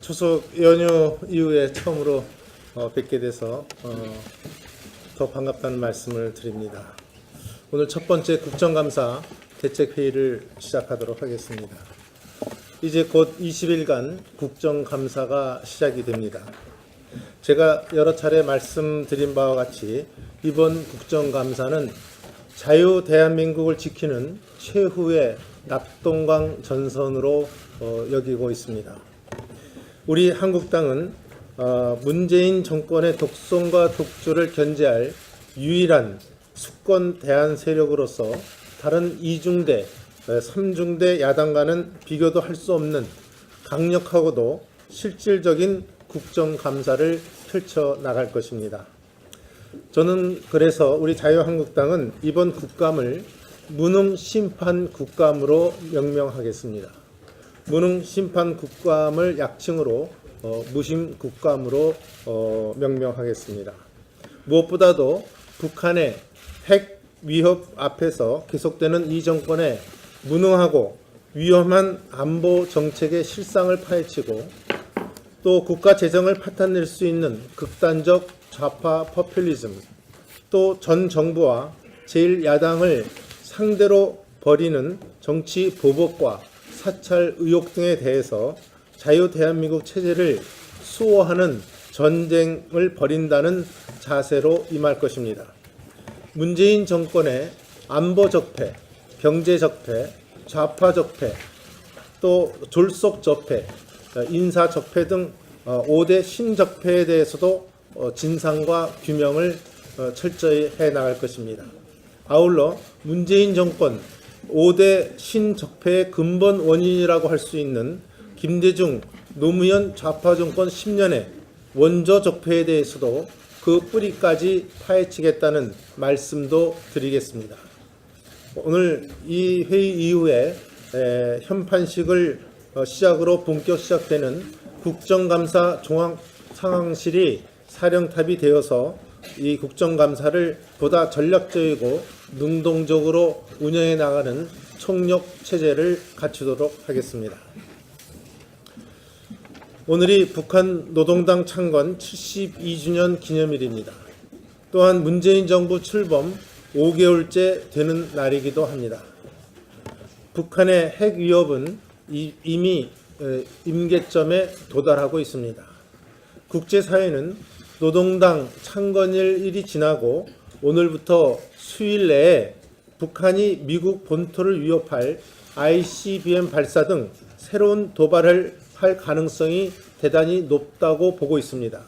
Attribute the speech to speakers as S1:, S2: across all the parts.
S1: 추석 연휴 이후에 처음으로 뵙게 돼서 더 반갑다는 말씀을 드립니다. 오늘 첫 번째 국정감사 대책회의를 시작하도록 하겠습니다. 이제 곧 20일간 국정감사가 시작이 됩니다. 제가 여러 차례 말씀드린 바와 같이 이번 국정감사는 자유 대한민국을 지키는 최후의 낙동강 전선으로 여기고 있습니다. 우리 한국당은 문재인 정권의 독선과 독주를 견제할 유일한 수권 대안 세력으로서 다른 2중대, 3중대 야당과는 비교도 할 수 없는 강력하고도 실질적인 국정감사를 펼쳐나갈 것입니다. 저는 그래서 우리 자유한국당은 이번 국감을 무능심판 국감으로 명명하겠습니다. 무능심판 국감을 약칭으로 무심국감으로 명명하겠습니다. 무엇보다도 북한의 핵 위협 앞에서 계속되는 이 정권의 무능하고 위험한 안보 정책의 실상을 파헤치고 또 국가 재정을 파탄낼 수 있는 극단적 좌파 포퓰리즘, 또 전 정부와 제1야당을 상대로 벌이는 정치 보복과 사찰 의혹 등에 대해서 자유 대한민국 체제를 수호하는 전쟁을 벌인다는 자세로 임할 것입니다. 문재인 정권의 안보 적폐, 경제 적폐, 좌파 적폐, 또 졸속 적폐, 인사 적폐 등 5대 신적폐에 대해서도 진상과 규명을 철저히 해나갈 것입니다. 아울러 문재인 정권 5대 신적폐의 근본 원인이라고 할 수 있는 김대중, 노무현 좌파 정권 10년의 원조 적폐에 대해서도 그 뿌리까지 파헤치겠다는 말씀도 드리겠습니다. 오늘 이 회의 이후에 현판식을 시작으로 본격 시작되는 국정감사 종합상황실이 사령탑이 되어서 이 국정감사를 보다 전략적이고 능동적으로 운영해 나가는 총력 체제를 갖추도록 하겠습니다. 오늘이 북한 노동당 창건 72주년 기념일입니다. 또한 문재인 정부 출범 5개월째 되는 날이기도 합니다. 북한의 핵 위협은 이미 임계점에 도달하고 있습니다. 국제사회는 노동당 창건일이 지나고 오늘부터 수일 내에 북한이 미국 본토를 위협할 ICBM 발사 등 새로운 도발을 할 가능성이 대단히 높다고 보고 있습니다.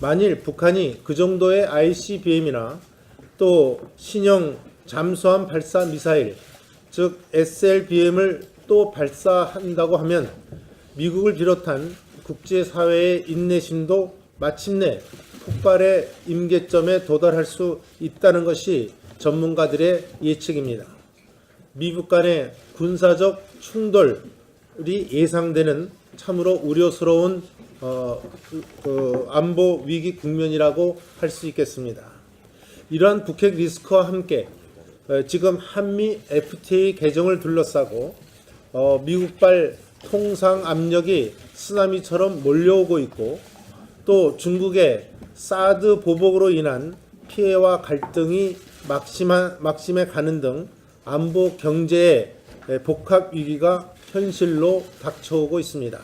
S1: 만일 북한이 그 정도의 ICBM이나 또 신형 잠수함 발사 미사일, 즉 SLBM을 또 발사한다고 하면 미국을 비롯한 국제사회의 인내심도 마침내 폭발의 임계점에 도달할 수 있다는 것이 전문가들의 예측입니다. 미국 간의 군사적 충돌이 예상되는 참으로 우려스러운 안보 위기 국면이라고 할 수 있겠습니다. 이러한 북핵 리스크와 함께 지금 한미 FTA 개정을 둘러싸고 미국발 통상 압력이 쓰나미처럼 몰려오고 있고 또 중국의 사드 보복으로 인한 피해와 갈등이 막심에 가는 등 안보 경제의 복합 위기가 현실로 닥쳐오고 있습니다.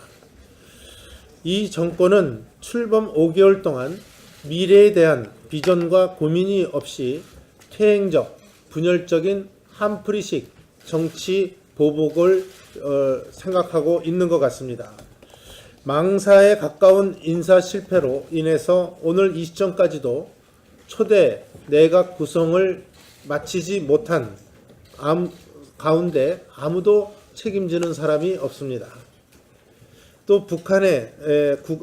S1: 이 정권은 출범 5개월 동안 미래에 대한 비전과 고민이 없이 퇴행적, 분열적인 한풀이식 정치 보복을 생각하고 있는 것 같습니다. 망사에 가까운 인사 실패로 인해서 오늘 이 시점까지도 초대 내각 구성을 마치지 못한 가운데 아무도 책임지는 사람이 없습니다. 또 북한의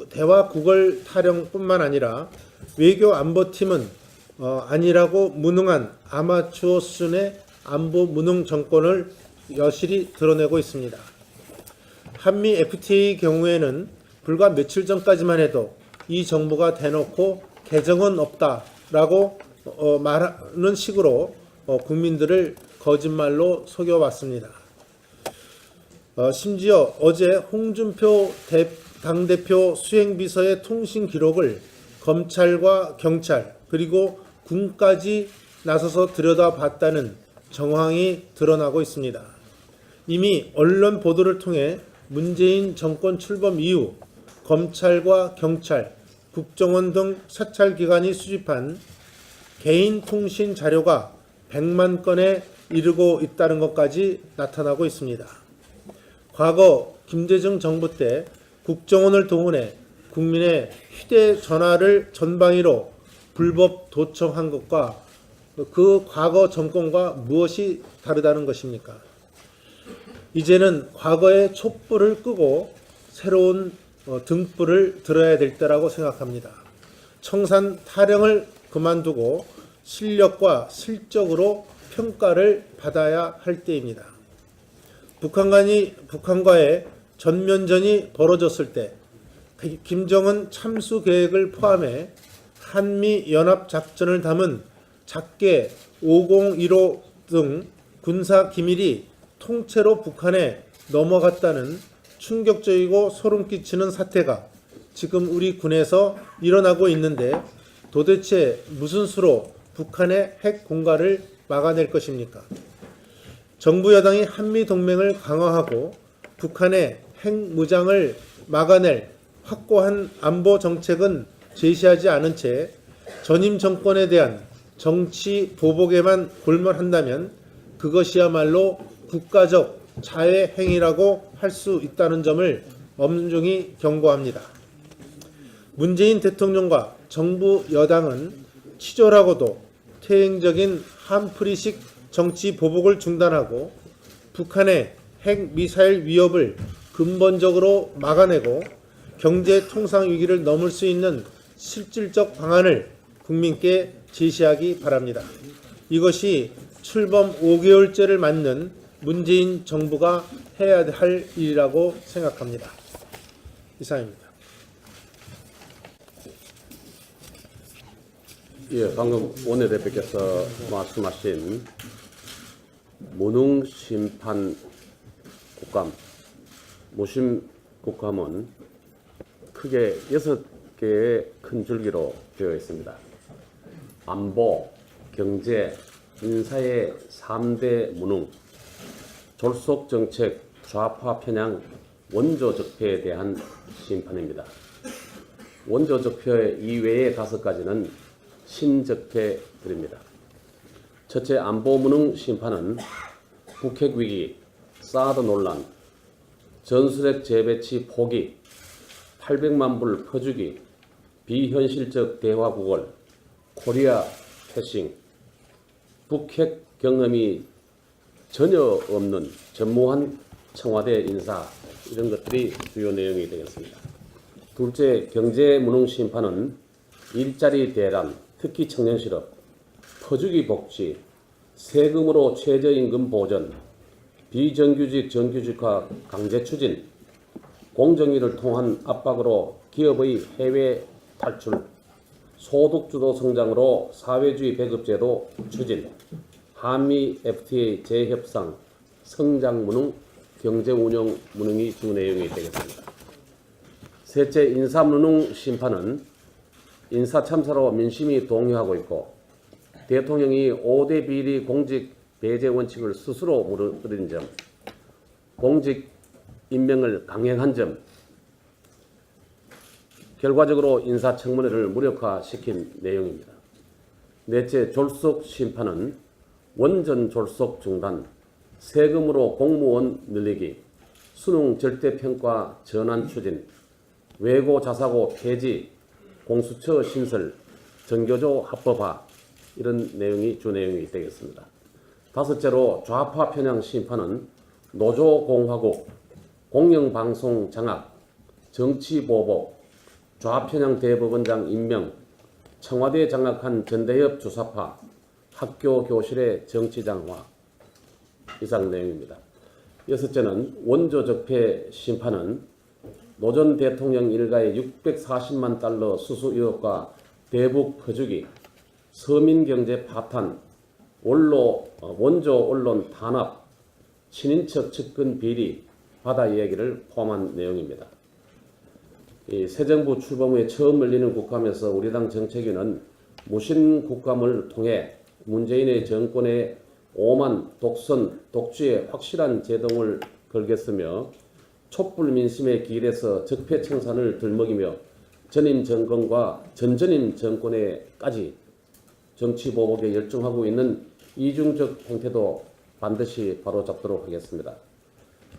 S1: 대화 구걸 타령뿐만 아니라 외교 안보팀은 아니라고 무능한 아마추어 수준의 안보 무능 정권을 여실히 드러내고 있습니다. 한미 FTA 경우에는 불과 며칠 전까지만 해도 이 정부가 대놓고 개정은 없다라고 말하는 식으로 국민들을 거짓말로 속여왔습니다. 심지어 어제 홍준표 당대표 수행비서의 통신 기록을 검찰과 경찰 그리고 군까지 나서서 들여다봤다는 정황이 드러나고 있습니다. 이미 언론 보도를 통해 문재인 정권 출범 이후 검찰과 경찰, 국정원 등 사찰기관이 수집한 개인 통신 자료가 100만 건에 이르고 있다는 것까지 나타나고 있습니다. 과거 김대중 정부 때 국정원을 동원해 국민의 휴대전화를 전방위로 불법 도청한 것과 그 과거 정권과 무엇이 다르다는 것입니까? 이제는 과거의 촛불을 끄고 새로운 등불을 들어야 될 때라고 생각합니다. 청산 타령을 그만두고 실력과 실적으로 평가를 받아야 할 때입니다. 북한과의 전면전이 벌어졌을 때 김정은 참수 계획을 포함해 한미 연합 작전을 담은 작계 5015 등 군사 기밀이 통째로 북한에 넘어갔다는 충격적이고 소름 끼치는 사태가 지금 우리 군에서 일어나고 있는데 도대체 무슨 수로 북한의 핵 공갈을 막아낼 것입니까? 정부 여당이 한미 동맹을 강화하고 북한의 핵 무장을 막아낼 확고한 안보 정책은 제시하지 않은 채 전임 정권에 대한 정치 보복에만 골몰한다면 그것이야말로 국가적 자해 행위라고 할 수 있다는 점을 엄중히 경고합니다. 문재인 대통령과 정부 여당은 치졸하고도 퇴행적인 한풀이식 정치 보복을 중단하고 북한의 핵 미사일 위협을 근본적으로 막아내고 경제 통상 위기를 넘을 수 있는 실질적 방안을 국민께 제시하기 바랍니다. 이것이 출범 5개월째를 맞는 문재인 정부가 해야 할 일이라고 생각합니다. 이상입니다.
S2: 예, 방금 원내대표께서 말씀하신 무능심판 국감, 무심국감은 크게 6개의 큰 줄기로 되어 있습니다. 안보, 경제, 인사의 3대 무능, 졸속정책, 좌파 편향, 원조적폐에 대한 심판입니다. 원조적폐 이외의 5가지는 신적폐들입니다. 첫째, 안보무능 심판은 북핵위기, 사드 논란, 전술핵 재배치 포기, 800만 불 퍼주기, 비현실적 대화 구걸, 코리아 패싱, 북핵 경험이 전혀 없는 전무한 청와대 인사, 이런 것들이 주요 내용이 되겠습니다. 둘째, 경제무능 심판은 일자리 대란, 특히 청년실업, 퍼주기 복지, 세금으로 최저임금 보전, 비정규직 정규직화 강제 추진, 공정위를 통한 압박으로 기업의 해외 탈출, 소득주도 성장으로 사회주의 배급제도 추진, 한미 FTA 재협상, 성장무능, 경제운용 무능이 주 내용이 되겠습니다. 셋째, 인사무능 심판은 인사참사로 민심이 동요하고 있고 대통령이 5대 비리 공직 배제 원칙을 스스로 무너뜨린 점, 공직 임명을 강행한 점, 결과적으로 인사청문회를 무력화시킨 내용입니다. 넷째, 졸속 심판은 원전 졸속 중단, 세금으로 공무원 늘리기, 수능 절대평가 전환 추진, 외고 자사고 폐지, 공수처 신설, 정교조 합법화, 이런 내용이 주 내용이 되겠습니다. 다섯째로 좌파 편향 심판은 노조공화국, 공영방송 장악, 정치보복, 좌편향 대법원장 임명, 청와대 장악한 전대협 주사파, 학교 교실의 정치장화, 이상 내용입니다. 여섯째는 원조 적폐 심판은 노 전 대통령 일가의 640만 달러 수수 의혹과 대북 퍼주기, 서민경제 파탄, 원조 언론 탄압, 친인척 측근 비리, 바다 이야기를 포함한 내용입니다. 이 새 정부 출범 후에 처음 열리는 국감에서 우리 당 정책위는 무신 국감을 통해 문재인의 정권의 오만, 독선, 독주에 확실한 제동을 걸겠으며 촛불 민심의 길에서 적폐 청산을 들먹이며 전임 정권과 전전임 정권에까지 정치 보복에 열중하고 있는 이중적 행태도 반드시 바로잡도록 하겠습니다.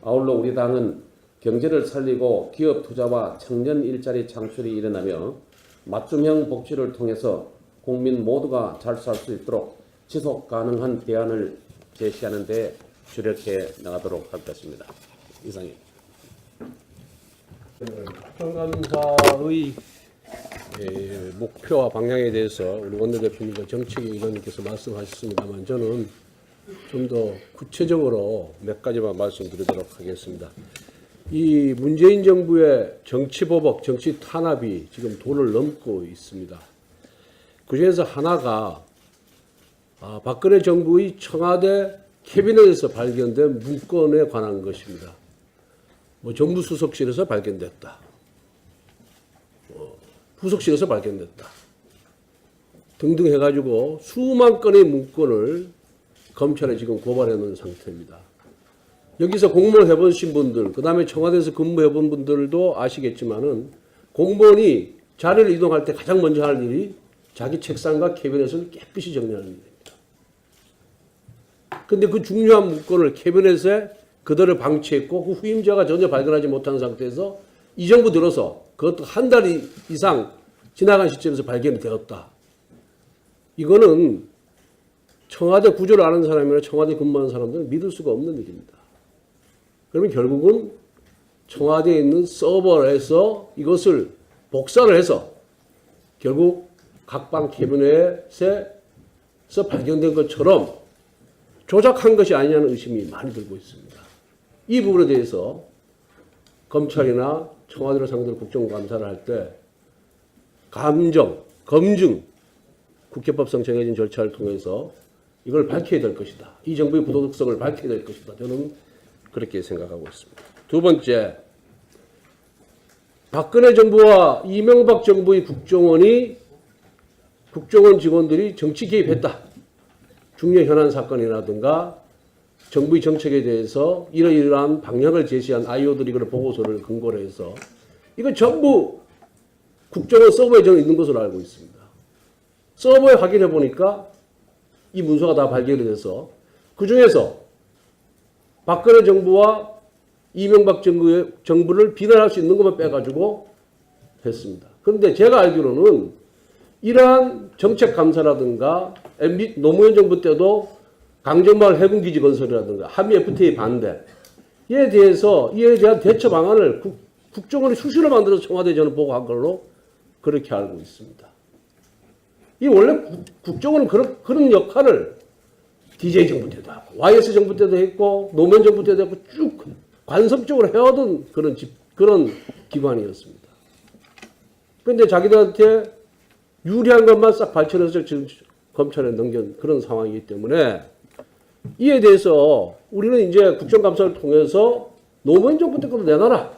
S2: 아울러 우리 당은 경제를 살리고 기업 투자와 청년 일자리 창출이 일어나며 맞춤형 복지를 통해서 국민 모두가 잘 살 수 있도록 지속 가능한 대안을 제시하는 데 주력해 나가도록 할 것입니다. 이상입니다.
S3: 국정감사의 목표와 방향에 대해서 우리 원내대표님과 정책위원님께서 말씀하셨습니다만 저는 좀 더 구체적으로 몇 가지만 말씀드리도록 하겠습니다. 이 문재인 정부의 정치보복, 정치 탄압이 지금 도를 넘고 있습니다. 그중에서 하나가 박근혜 정부의 청와대 캐비넷에서 발견된 문건에 관한 것입니다. 정부 수석실에서 발견됐다. 부속실에서 발견됐다. 등등 해가지고 수만 건의 문건을 검찰에 지금 고발해 놓은 상태입니다. 여기서 공무원 해보신 분들, 그 다음에 청와대에서 근무해 본 분들도 아시겠지만은 공무원이 자리를 이동할 때 가장 먼저 할 일이 자기 책상과 캐비넷을 깨끗이 정리하는 일입니다. 근데 그 중요한 문건을 캐비넷에 그대로 방치했고 그 후임자가 전혀 발견하지 못한 상태에서 이 정부 들어서 그것도 한 달 이상 지나간 시점에서 발견이 되었다. 이거는 청와대 구조를 아는 사람이나 청와대 근무하는 사람들은 믿을 수가 없는 일입니다. 그러면 결국은 청와대에 있는 서버에서 이것을 복사를 해서 결국 각방 캐비넷에서 발견된 것처럼 조작한 것이 아니냐는 의심이 많이 들고 있습니다. 이 부분에 대해서 검찰이나 청와대를 상대로 국정감사를 할 때 검증, 국회법상 정해진 절차를 통해서 이걸 밝혀야 될 것이다. 이 정부의 부도덕성을 밝혀야 될 것이다. 저는 그렇게 생각하고 있습니다. 두 번째, 박근혜 정부와 이명박 정부의 국정원 직원들이 정치 개입했다. 중요 현안 사건이라든가 정부의 정책에 대해서 이러이러한 방향을 제시한 IO들이 그런 보고서를 근거로 해서 이거 전부 국정원 서버에 저는 있는 것으로 알고 있습니다. 서버에 확인해 보니까 이 문서가 다 발견이 돼서 그중에서 박근혜 정부와 이명박 정부를 비난할 수 있는 것만 빼가지고 했습니다. 그런데 제가 알기로는 이러한 정책 감사라든가 노무현 정부 때도 강정마을 해군기지 건설이라든가 한미 FTA 반대 이에 대한 대처 방안을 국정원이 수시로 만들어서 청와대에 저는 보고한 걸로 그렇게 알고 있습니다. 이 원래 국정원은 그런 역할을 DJ 정부 때도 하고 YS 정부 때도 했고 노무현 정부 때도 했고 쭉 관습적으로 해오던 그런 기관이었습니다. 그런데 자기들한테 유리한 것만 싹 발췌해서 지금 검찰에 넘긴 그런 상황이기 때문에 이에 대해서 우리는 이제 국정감사를 통해서 노무현 정부 때 것도 내놔라.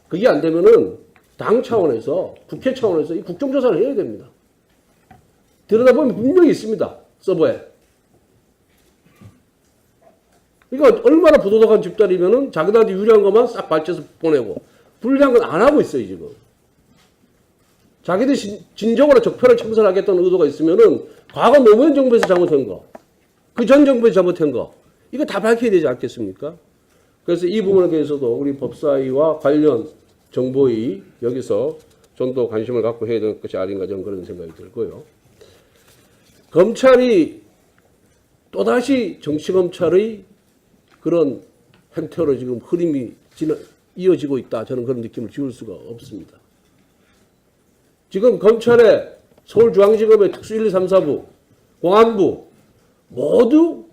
S3: 그게 안 되면은 당 차원에서 국회 차원에서 이 국정조사를 해야 됩니다. 들여다보면 분명히 있습니다. 서버에. 그러니까 얼마나 부도덕한 집단이면은 자기들한테 유리한 것만 싹 발췌해서 보내고 불리한 건 안 하고 있어요, 지금. 자기들이 진정으로 적폐를 청산하겠다는 의도가 있으면은 과거 노무현 정부에서 잘못한 거, 그 전 정부에서 잘못한 거, 이거 다 밝혀야 되지 않겠습니까? 그래서 이 부분에 대해서도 우리 법사위와 관련 정보위 여기서 좀 더 관심을 갖고 해야 될 것이 아닌가 저는 그런 생각이 들고요. 검찰이 또다시 정치검찰의 그런 행태로 지금 흐름이 이어지고 있다. 저는 그런 느낌을 지울 수가 없습니다. 지금 검찰의 서울중앙지검의 특수 1, 2, 3, 4부, 공안부 모두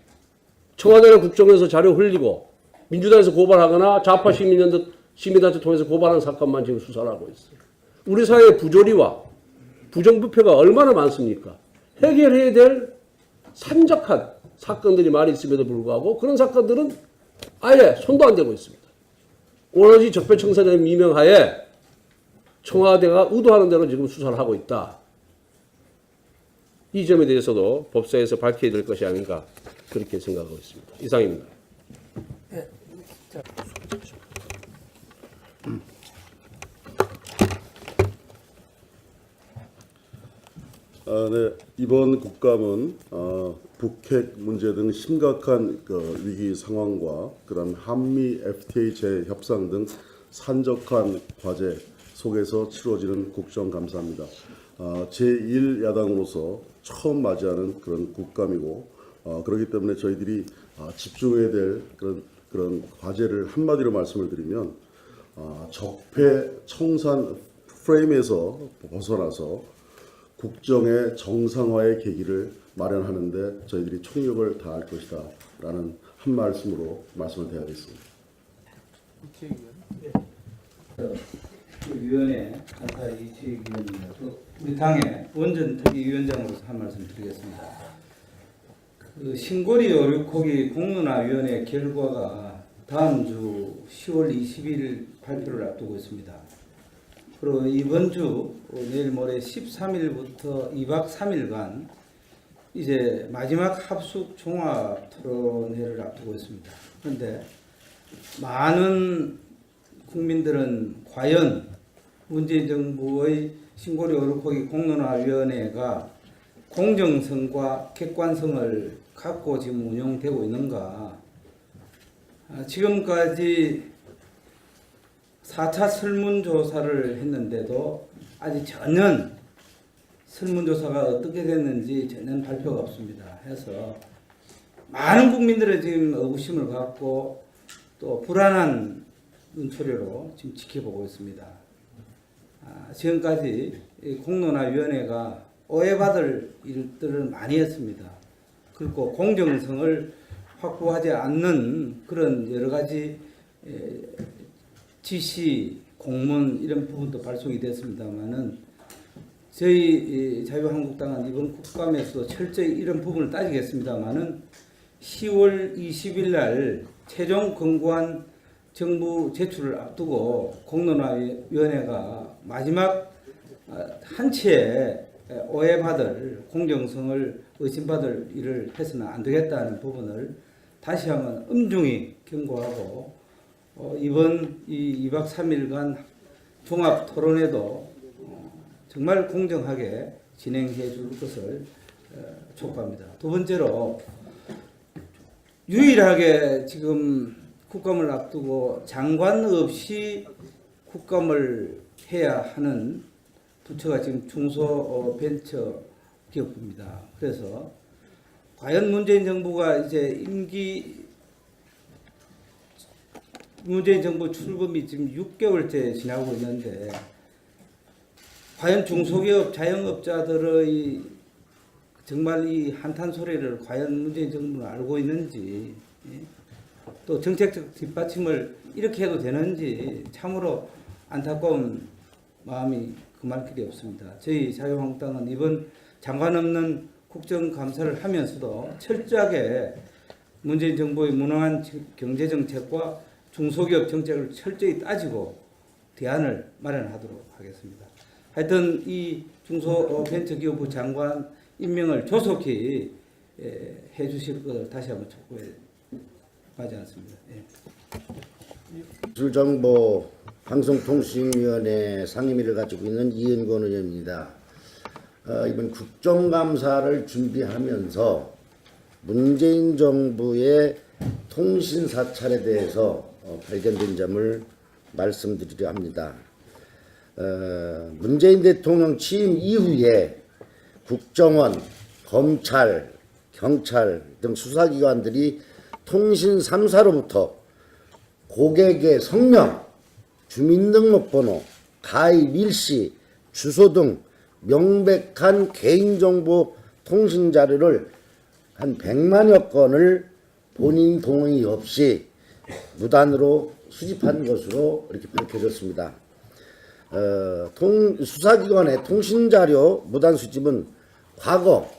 S3: 청와대나 국정원에서 자료 흘리고 민주당에서 고발하거나 좌파 시민단체 통해서 고발하는 사건만 지금 수사를 하고 있어요. 우리 사회의 부조리와 부정부패가 얼마나 많습니까? 해결해야 될 산적한 사건들이 많이 있음에도 불구하고 그런 사건들은 아예 손도 안 대고 있습니다. 오로지 적폐청산의 미명하에 청와대가 의도하는 대로 지금 수사를 하고 있다. 이 점에 대해서도 법사에서 밝혀야 될 것이 아닌가 그렇게 생각하고 있습니다. 이상입니다.
S4: 네, 이번 국감은 북핵 문제 등 심각한 위기 상황과 그다음 한미 FTA 재협상 등 산적한 과제 속에서 치러지는 국정감사입니다. 제1야당으로서 처음 맞이하는 그런 국감이고 그렇기 때문에 저희들이 집중해야 될 그런 과제를 한마디로 말씀을 드리면 적폐 청산 프레임에서 벗어나서 국정의 정상화의 계기를 마련하는데 저희들이 총력을 다할 것이다 라는 한 말씀으로 말씀을 드려야겠습니다.
S5: 위원회 간사 이치위원입니다. 우리 당의 원전 특위위원장으로서 한 말씀 드리겠습니다. 신고리 의료코기 공론화위원회 결과가 다음 주 10월 20일 발표를 앞두고 있습니다. 그리고 이번 주 내일 모레 13일부터 2박 3일간 이제 마지막 합숙 종합 토론회를 앞두고 있습니다. 그런데 많은 국민들은 과연 문재인 정부의 신고리 의료코기 공론화위원회가 공정성과 객관성을 갖고 지금 운영되고 있는가? 지금까지 4차 설문조사를 했는데도 아직 전혀 설문조사가 어떻게 됐는지 전혀 발표가 없습니다. 해서 많은 국민들의 지금 의구심을 갖고 또 불안한 눈초리로 지금 지켜보고 있습니다. 지금까지 이 공론화위원회가 오해받을 일들을 많이 했습니다. 그리고 공정성을 확보하지 않는 그런 여러 가지 지시, 공문 이런 부분도 발송이 됐습니다만은 저희 자유한국당은 이번 국감에서도 철저히 이런 부분을 따지겠습니다만은 10월 20일 날 최종 권고안 정부 제출을 앞두고 공론화위원회가 마지막 한 채 오해받을 공정성을 의심받을 일을 해서는 안 되겠다는 부분을 다시 한번 엄중히 경고하고 이번 이 2박 3일간 종합 토론회도 정말 공정하게 진행해 줄 것을 촉구합니다. 두 번째로 유일하게 지금 국감을 앞두고 장관 없이 국감을 해야 하는 부처가 지금 중소벤처기업부입니다. 그래서 과연 문재인 정부가 이제 문재인 정부 출범이 지금 6개월째 지나고 있는데 과연 중소기업 자영업자들의 정말 이 한탄 소리를 과연 문재인 정부는 알고 있는지 또 정책적 뒷받침을 이렇게 해도 되는지 참으로 안타까운 마음이 금할 길이 없습니다. 저희 자유한국당은 이번 장관 없는 국정감사를 하면서도 철저하게 문재인 정부의 무능한 경제정책과 중소기업 정책을 철저히 따지고 대안을 마련하도록 하겠습니다. 하여튼 이 중소벤처기업부 장관 임명을 조속히 해주실 것을 다시 한번 촉구해 하지 않습니다.
S6: 기술정보 방송통신위원회 상임위를 가지고 있는 이은권 의원입니다. 이번 국정감사를 준비하면서 문재인 정부의 통신 사찰에 대해서 발견된 점을 말씀드리려 합니다. 문재인 대통령 취임 이후에 국정원, 검찰, 경찰 등 수사기관들이 통신 3사로부터 고객의 성명, 주민등록번호, 가입 일시, 주소 등 명백한 개인정보 통신 자료를 한 100만여 건을 본인 동의 없이 무단으로 수집한 것으로 이렇게 밝혀졌습니다. 수사기관의 통신자료 무단 수집은 과거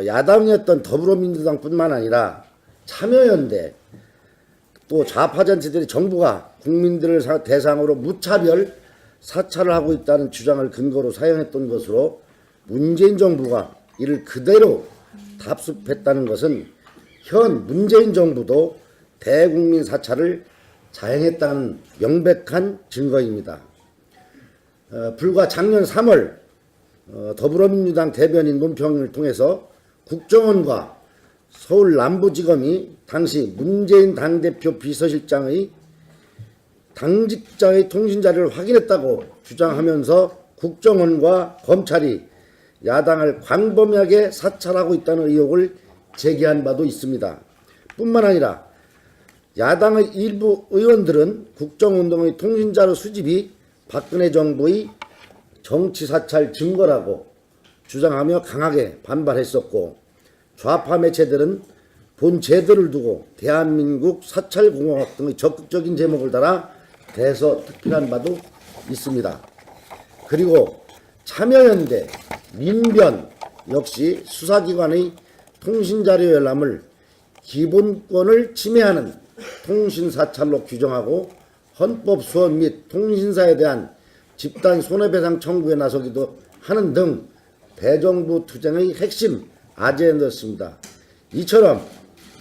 S6: 야당이었던 더불어민주당뿐만 아니라 참여연대 또 좌파단체들이 정부가 국민들을 대상으로 무차별 사찰을 하고 있다는 주장을 근거로 사용했던 것으로 문재인 정부가 이를 그대로 답습했다는 것은 현 문재인 정부도 대국민 사찰을 자행했다는 명백한 증거입니다. 불과 작년 3월 더불어민주당 대변인 논평을 통해서 국정원과 서울 남부지검이 당시 문재인 당대표 비서실장의 당직자의 통신자료를 확인했다고 주장하면서 국정원과 검찰이 야당을 광범위하게 사찰하고 있다는 의혹을 제기한 바도 있습니다. 뿐만 아니라 야당의 일부 의원들은 국정운동의 통신자료 수집이 박근혜 정부의 정치사찰 증거라고 주장하며 강하게 반발했었고, 좌파 매체들은 본 제도를 두고 대한민국 사찰공화국 등의 적극적인 제목을 달아 대서특필한 바도 있습니다. 그리고 참여연대, 민변 역시 수사기관의 통신자료 열람을 기본권을 침해하는 통신사찰로 규정하고 헌법 수원 및 통신사에 대한 집단 손해배상 청구에 나서기도 하는 등 대정부 투쟁의 핵심 아젠다였습니다. 이처럼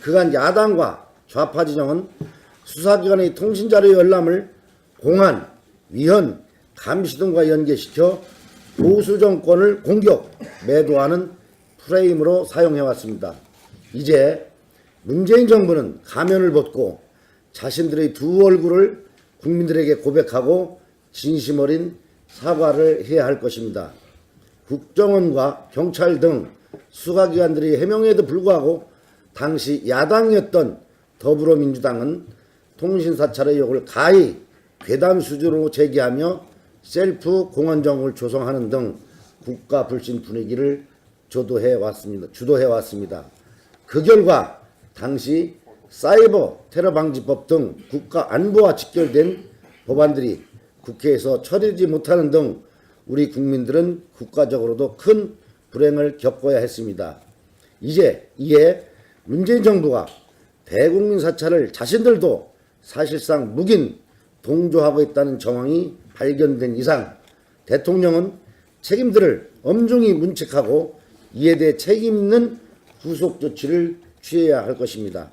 S6: 그간 야당과 좌파 진영은 수사기관의 통신자료 열람을 공안, 위헌, 감시 등과 연계시켜 보수 정권을 공격, 매도하는 프레임으로 사용해왔습니다. 이제 문재인 정부는 가면을 벗고 자신들의 두 얼굴을 국민들에게 고백하고 진심 어린 사과를 해야 할 것입니다. 국정원과 경찰 등 수사기관들이 해명에도 불구하고 당시 야당이었던 더불어민주당은 통신사찰의 의혹을 가히 괴담 수준으로 제기하며 셀프 공안정을 조성하는 등 국가 불신 분위기를 주도해 왔습니다. 그 결과 당시 사이버 테러 방지법 등 국가 안보와 직결된 법안들이 국회에서 처리되지 못하는 등 우리 국민들은 국가적으로도 큰 불행을 겪어야 했습니다. 이에 문재인 정부가 대국민 사찰을 자신들도 사실상 묵인 동조하고 있다는 정황이 발견된 이상 대통령은 책임들을 엄중히 문책하고 이에 대해 책임 있는 후속 조치를 취해야 할 것입니다.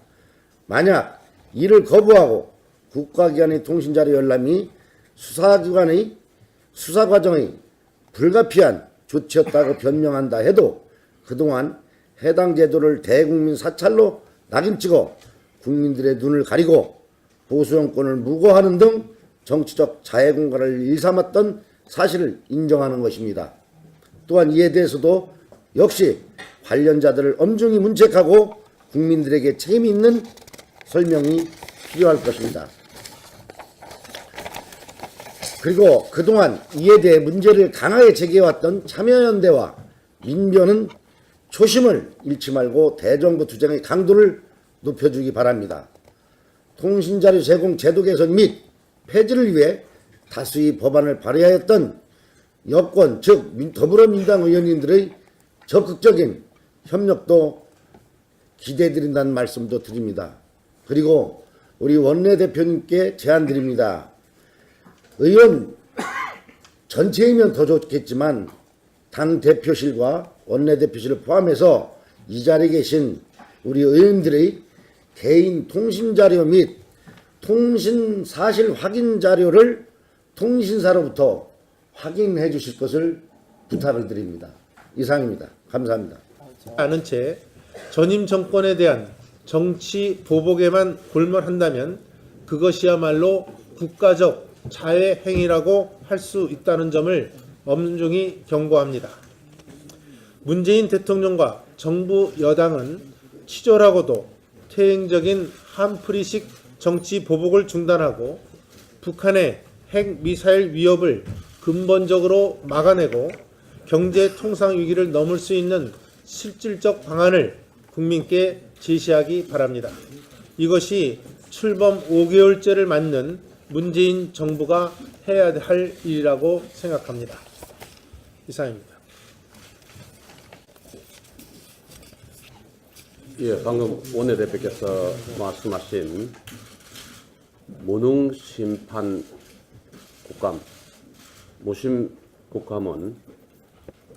S6: 만약 이를 거부하고 국가기관의 통신자료 열람이 수사기관의 수사 과정의 불가피한 조치였다고 변명한다 해도 그동안 해당 제도를 대국민 사찰로 낙인 찍어 국민들의 눈을 가리고 보수 정권을 무고하는 등 정치적 자해공갈을 일삼았던 사실을 인정하는 것입니다. 또한 이에 대해서도 역시 관련자들을 엄중히 문책하고 국민들에게 책임이 있는 설명이 필요할 것입니다. 그리고 그동안 이에 대해 문제를 강하게 제기해왔던 참여연대와 민변은 초심을 잃지 말고 대정부 투쟁의 강도를 높여주기 바랍니다. 통신자료 제공 제도 개선 및 폐지를 위해 다수의 법안을 발의하였던 여권 즉 더불어민주당 의원님들의 적극적인 협력도 기대드린다는 말씀도 드립니다. 그리고 우리 원내대표님께 제안드립니다. 의원 전체이면 더 좋겠지만 당대표실과 원내대표실을 포함해서 이 자리에 계신 우리 의원들의 개인 통신자료 및 통신사실 확인 자료를 통신사로부터 확인해 주실 것을 부탁을 드립니다. 이상입니다. 감사합니다.
S1: 않은 채 전임 정권에 대한 정치 보복에만 골몰한다면 그것이야말로 국가적 자해 행위라고 할 수 있다는 점을 엄중히 경고합니다. 문재인 대통령과 정부 여당은 치졸하고도 퇴행적인 한풀이식 정치 보복을 중단하고 북한의 핵 미사일 위협을 근본적으로 막아내고 경제 통상 위기를 넘을 수 있는 실질적 방안을 국민께 제시하기 바랍니다. 이것이 출범 5개월째를 맞는 문재인 정부가 해야 할 일이라고 생각합니다. 이상입니다.
S2: 예, 방금 원내대표께서 말씀하신 무능 심판 국감, 무심 국감은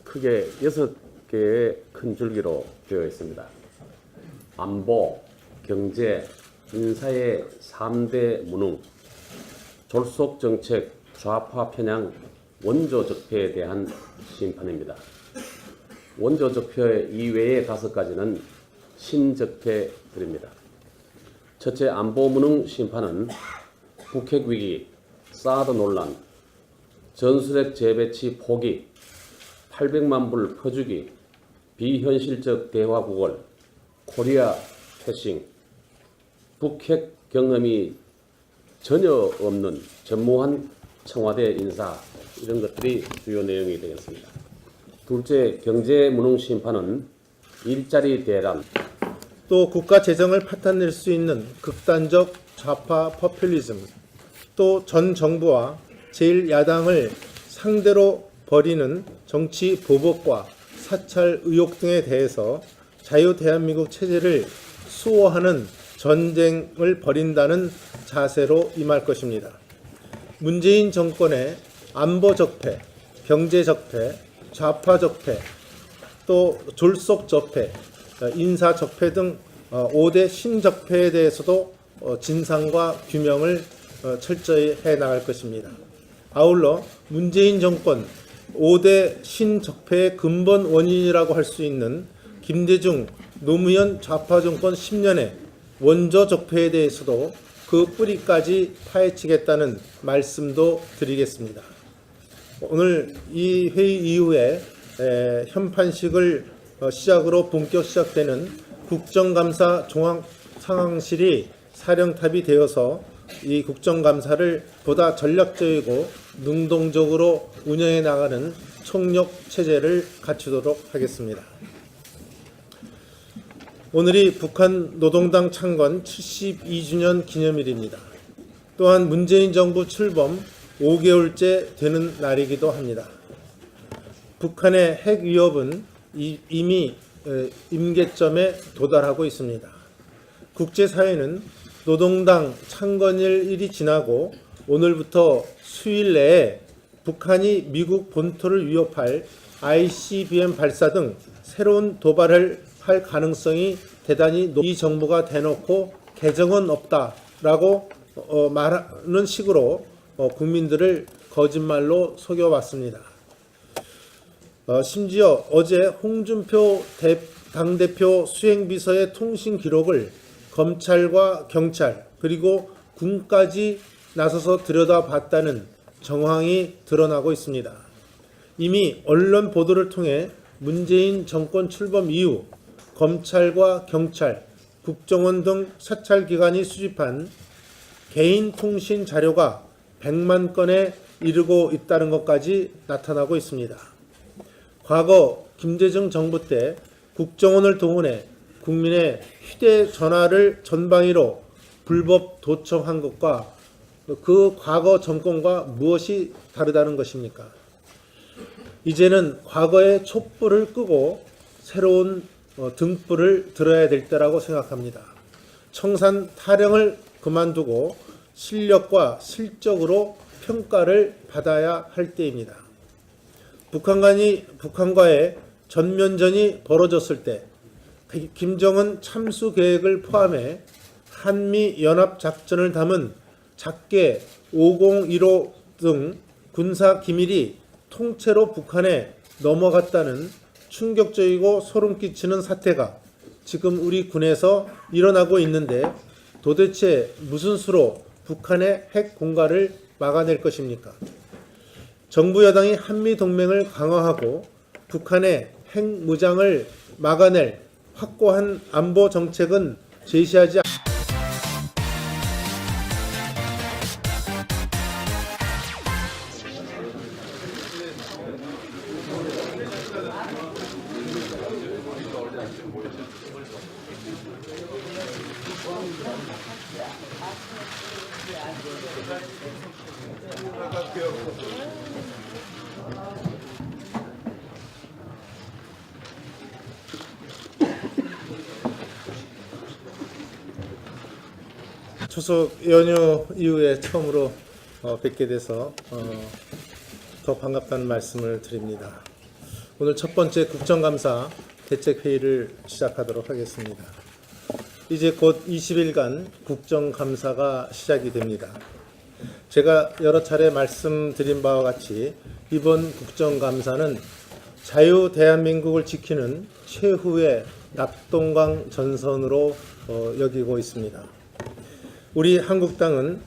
S2: 크게 6개의 큰 줄기로 되어 있습니다. 안보, 경제, 인사의 3대 무능, 졸속 정책, 좌파 편향, 원조 적폐에 대한 심판입니다. 원조 적폐 이외의 5가지는 신적폐들입니다. 첫째, 안보 무능 심판은 북핵 위기, 사드 논란, 전술핵 재배치 포기, 800만 불 퍼주기, 비현실적 대화 구걸, 코리아 패싱, 북핵 경험이 전혀 없는 전무한 청와대 인사, 이런 것들이 주요 내용이 되겠습니다. 둘째, 경제 무능 심판은 일자리 대란,
S1: 또 국가 재정을 파탄낼 수 있는 극단적 좌파 포퓰리즘, 또 전 정부와 제1야당을 상대로 벌이는 정치 보복과 사찰 의혹 등에 대해서 자유 대한민국 체제를 수호하는 전쟁을 벌인다는 자세로 임할 것입니다. 문재인 정권의 안보 적폐, 경제 적폐, 좌파 적폐, 또 졸속 적폐, 인사 적폐 등 5대 신적폐에 대해서도 진상과 규명을 철저히 해 나갈 것입니다. 아울러 문재인 정권 5대 신적폐의 근본 원인이라고 할 수 있는 김대중, 노무현 좌파 정권 10년의 원조 적폐에 대해서도 그 뿌리까지 파헤치겠다는 말씀도 드리겠습니다. 오늘 이 회의 이후에 현판식을 시작으로 본격 시작되는 국정감사 종합상황실이 사령탑이 되어서 이 국정감사를 보다 전략적이고 능동적으로 운영해 나가는 총력 체제를 갖추도록 하겠습니다. 오늘이 북한 노동당 창건 72주년 기념일입니다. 또한 문재인 정부 출범 5개월째 되는 날이기도 합니다. 북한의 핵 위협은 이미 임계점에 도달하고 있습니다. 국제사회는 노동당 창건일이 지나고 오늘부터 수일 내에 북한이 미국 본토를 위협할 ICBM 발사 등 새로운 도발을 할 가능성이 대단히 높이, 이 정부가 대놓고 개정은 없다라고 말하는 식으로 국민들을 거짓말로 속여왔습니다. 심지어 어제 홍준표 당대표 수행비서의 통신 기록을 검찰과 경찰 그리고 군까지 나서서 들여다봤다는 정황이 드러나고 있습니다. 이미 언론 보도를 통해 문재인 정권 출범 이후 검찰과 경찰, 국정원 등 사찰기관이 수집한 개인 통신 자료가 100만 건에 이르고 있다는 것까지 나타나고 있습니다. 과거 김대중 정부 때 국정원을 동원해 국민의 휴대전화를 전방위로 불법 도청한 것과 그 과거 정권과 무엇이 다르다는 것입니까? 이제는 과거의 촛불을 끄고 새로운 등불을 들어야 될 때라고 생각합니다. 청산 타령을 그만두고 실력과 실적으로 평가를 받아야 할 때입니다. 북한과의 전면전이 벌어졌을 때 김정은 참수 계획을 포함해 한미 연합 작전을 담은 작게 5015 등 군사 기밀이 통째로 북한에 넘어갔다는 충격적이고 소름 끼치는 사태가 지금 우리 군에서 일어나고 있는데 도대체 무슨 수로 북한의 핵 공갈을 막아낼 것입니까? 정부 여당이 한미 동맹을 강화하고 북한의 핵 무장을 막아낼 확고한 안보 정책은 제시하지 추석 연휴 이후에 처음으로 뵙게 돼서 더 반갑다는 말씀을 드립니다. 오늘 첫 번째 국정감사 대책회의를 시작하도록 하겠습니다. 이제 곧 20일간 국정감사가 시작이 됩니다. 제가 여러 차례 말씀드린 바와 같이 이번 국정감사는 자유 대한민국을 지키는 최후의 낙동강 전선으로 여기고 있습니다. 우리 한국당은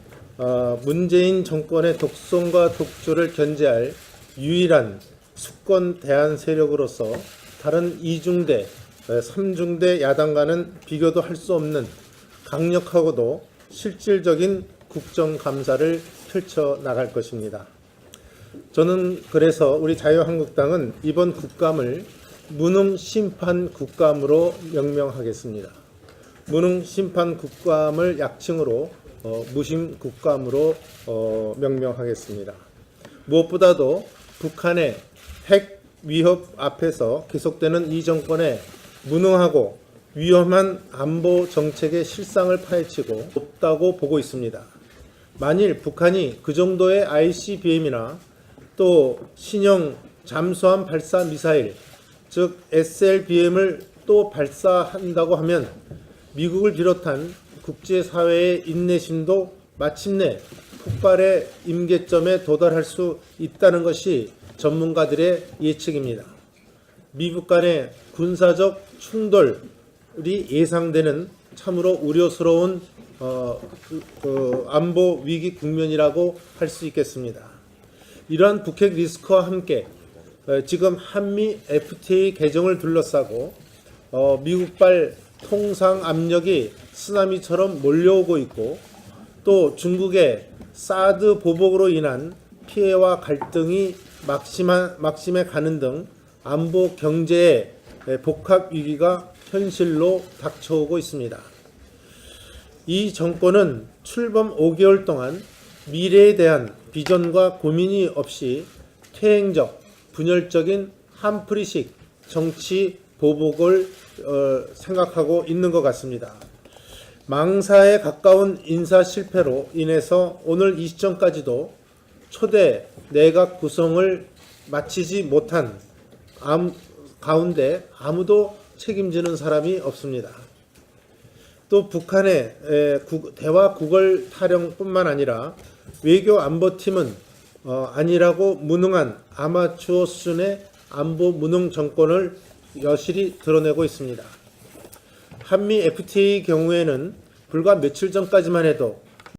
S1: 문재인 정권의 독선과 독주를 견제할 유일한 수권 대안 세력으로서 다른 2중대, 3중대 야당과는 비교도 할 수 없는 강력하고도 실질적인 국정감사를 펼쳐 나갈 것입니다. 저는 그래서 우리 자유한국당은 이번 국감을 무능심판 국감으로 명명하겠습니다. 무능심판 국감을 약칭으로 무심 국감으로 명명하겠습니다. 무엇보다도 북한의 핵 위협 앞에서 계속되는 이 정권의 무능하고 위험한 안보 정책의 실상을 파헤치고 없다고 보고 있습니다. 만일 북한이 그 정도의 ICBM이나 또 신형 잠수함 발사 미사일, 즉 SLBM을 또 발사한다고 하면 미국을 비롯한 국제사회의 인내심도 마침내 폭발의 임계점에 도달할 수 있다는 것이 전문가들의 예측입니다. 미국 간의 군사적 충돌이 예상되는 참으로 우려스러운 안보 위기 국면이라고 할 수 있겠습니다. 이러한 북핵 리스크와 함께 지금 한미 FTA 개정을 둘러싸고 미국발 통상 압력이 쓰나미처럼 몰려오고 있고 또 중국의 사드 보복으로 인한 피해와 갈등이 막심해 가는 등 안보 경제의 복합 위기가 현실로 닥쳐오고 있습니다. 이 정권은 출범 5개월 동안 미래에 대한 비전과 고민이 없이 퇴행적, 분열적인 한풀이식 정치 보복을 생각하고 있는 것 같습니다. 망사에 가까운 인사 실패로 인해서 오늘 이 시점까지도 초대 내각 구성을 마치지 못한 가운데 아무도 책임지는 사람이 없습니다. 또 북한의 대화 구걸 타령뿐만 아니라 외교 안보팀은 아니라고 무능한 아마추어 수준의 안보 무능 정권을 여실히 드러내고 있습니다. 한미 FTA 경우에는 불과 며칠 전까지만 해도